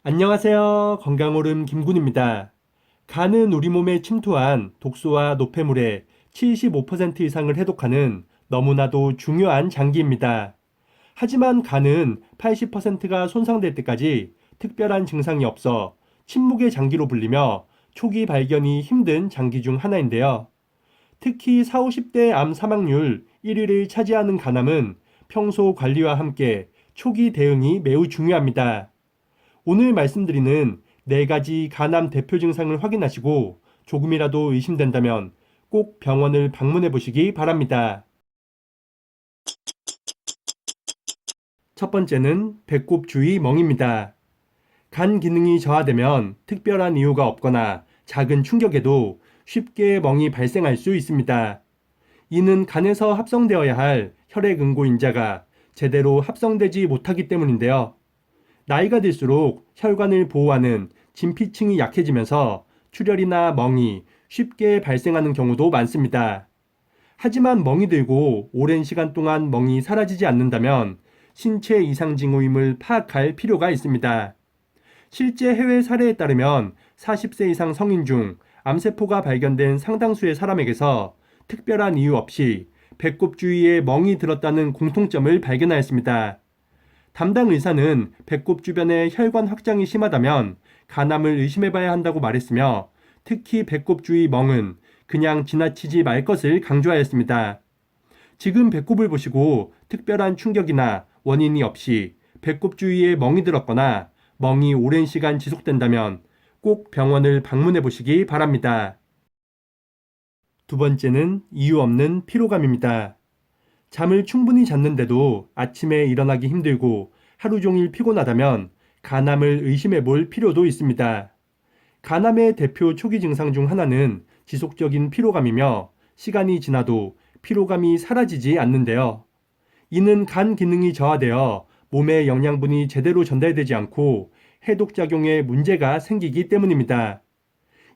안녕하세요. 건강오름 김군입니다. 간은 우리 몸에 침투한 독소와 노폐물의 75% 이상을 해독하는 너무나도 중요한 장기입니다. 하지만 간은 80%가 손상될 때까지 특별한 증상이 없어 침묵의 장기로 불리며 초기 발견이 힘든 장기 중 하나인데요. 특히 4, 50대 암 사망률 1위를 차지하는 간암은 평소 관리와 함께 초기 대응이 매우 중요합니다. 오늘 말씀드리는 4가지 간암 대표 증상을 확인하시고 조금이라도 의심된다면 꼭 병원을 방문해 보시기 바랍니다. 첫 번째는 배꼽 주위 멍입니다. 간 기능이 저하되면 특별한 이유가 없거나 작은 충격에도 쉽게 멍이 발생할 수 있습니다. 이는 간에서 합성되어야 할 혈액 응고인자가 제대로 합성되지 못하기 때문인데요. 나이가 들수록 혈관을 보호하는 진피층이 약해지면서 출혈이나 멍이 쉽게 발생하는 경우도 많습니다. 하지만 멍이 들고 오랜 시간 동안 멍이 사라지지 않는다면 신체 이상 징후임을 파악할 필요가 있습니다. 실제 해외 사례에 따르면 40세 이상 성인 중 암세포가 발견된 상당수의 사람에게서 특별한 이유 없이 배꼽 주위에 멍이 들었다는 공통점을 발견하였습니다. 담당 의사는 배꼽 주변에 혈관 확장이 심하다면 간암을 의심해봐야 한다고 말했으며 특히 배꼽 주위 멍은 그냥 지나치지 말 것을 강조하였습니다. 지금 배꼽을 보시고 특별한 충격이나 원인이 없이 배꼽 주위에 멍이 들었거나 멍이 오랜 시간 지속된다면 꼭 병원을 방문해 보시기 바랍니다. 두 번째는 이유 없는 피로감입니다. 잠을 충분히 잤는데도 아침에 일어나기 힘들고 하루 종일 피곤하다면 간암을 의심해 볼 필요도 있습니다. 간암의 대표 초기 증상 중 하나는 지속적인 피로감이며 시간이 지나도 피로감이 사라지지 않는데요. 이는 간 기능이 저하되어 몸의 영양분이 제대로 전달되지 않고 해독작용에 문제가 생기기 때문입니다.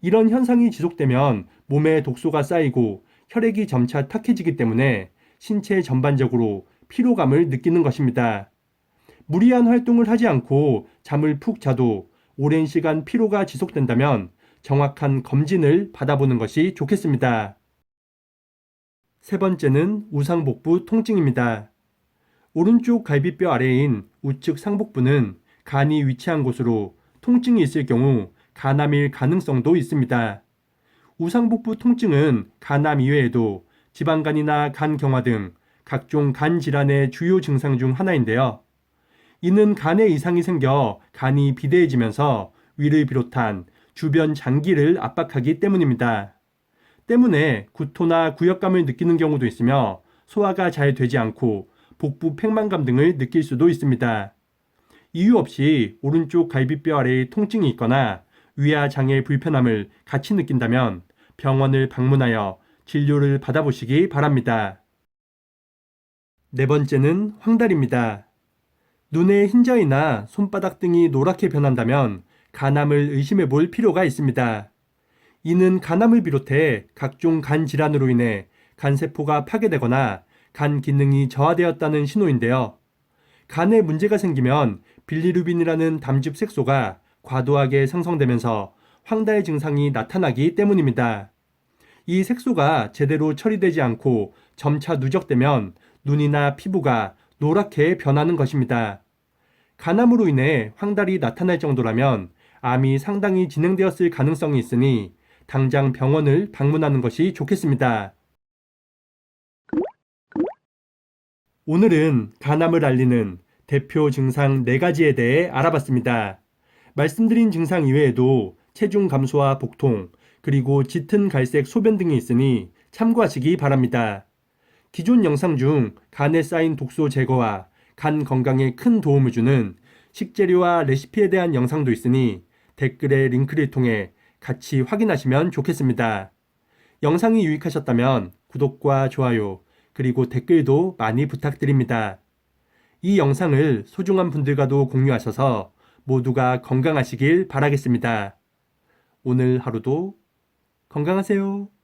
이런 현상이 지속되면 몸에 독소가 쌓이고 혈액이 점차 탁해지기 때문에 신체 전반적으로 피로감을 느끼는 것입니다. 무리한 활동을 하지 않고 잠을 푹 자도 오랜 시간 피로가 지속된다면 정확한 검진을 받아보는 것이 좋겠습니다. 세 번째는 우상복부 통증입니다. 오른쪽 갈비뼈 아래인 우측 상복부는 간이 위치한 곳으로 통증이 있을 경우 간암일 가능성도 있습니다. 우상복부 통증은 간암 이외에도 지방간이나 간경화 등 각종 간 질환의 주요 증상 중 하나인데요. 이는 간에 이상이 생겨 간이 비대해지면서 위를 비롯한 주변 장기를 압박하기 때문입니다. 때문에 구토나 구역감을 느끼는 경우도 있으며 소화가 잘 되지 않고 복부 팽만감 등을 느낄 수도 있습니다. 이유 없이 오른쪽 갈비뼈 아래에 통증이 있거나 위와 장의 불편함을 같이 느낀다면 병원을 방문하여 진료를 받아보시기 바랍니다. 네 번째는 황달입니다. 눈의 흰자위나 손바닥 등이 노랗게 변한다면 간암을 의심해 볼 필요가 있습니다. 이는 간암을 비롯해 각종 간 질환으로 인해 간세포가 파괴되거나 간 기능이 저하되었다는 신호인데요. 간에 문제가 생기면 빌리루빈이라는 담즙 색소가 과도하게 생성되면서 황달 증상이 나타나기 때문입니다. 이 색소가 제대로 처리되지 않고 점차 누적되면 눈이나 피부가 노랗게 변하는 것입니다. 간암으로 인해 황달이 나타날 정도라면 암이 상당히 진행되었을 가능성이 있으니 당장 병원을 방문하는 것이 좋겠습니다. 오늘은 간암을 알리는 대표 증상 4가지에 대해 알아봤습니다. 말씀드린 증상 이외에도 체중 감소와 복통, 그리고 짙은 갈색 소변 등이 있으니 참고하시기 바랍니다. 기존 영상 중 간에 쌓인 독소 제거와 간 건강에 큰 도움을 주는 식재료와 레시피에 대한 영상도 있으니 댓글에 링크를 통해 같이 확인하시면 좋겠습니다. 영상이 유익하셨다면 구독과 좋아요, 그리고 댓글도 많이 부탁드립니다. 이 영상을 소중한 분들과도 공유하셔서 모두가 건강하시길 바라겠습니다. 오늘 하루도 건강하세요.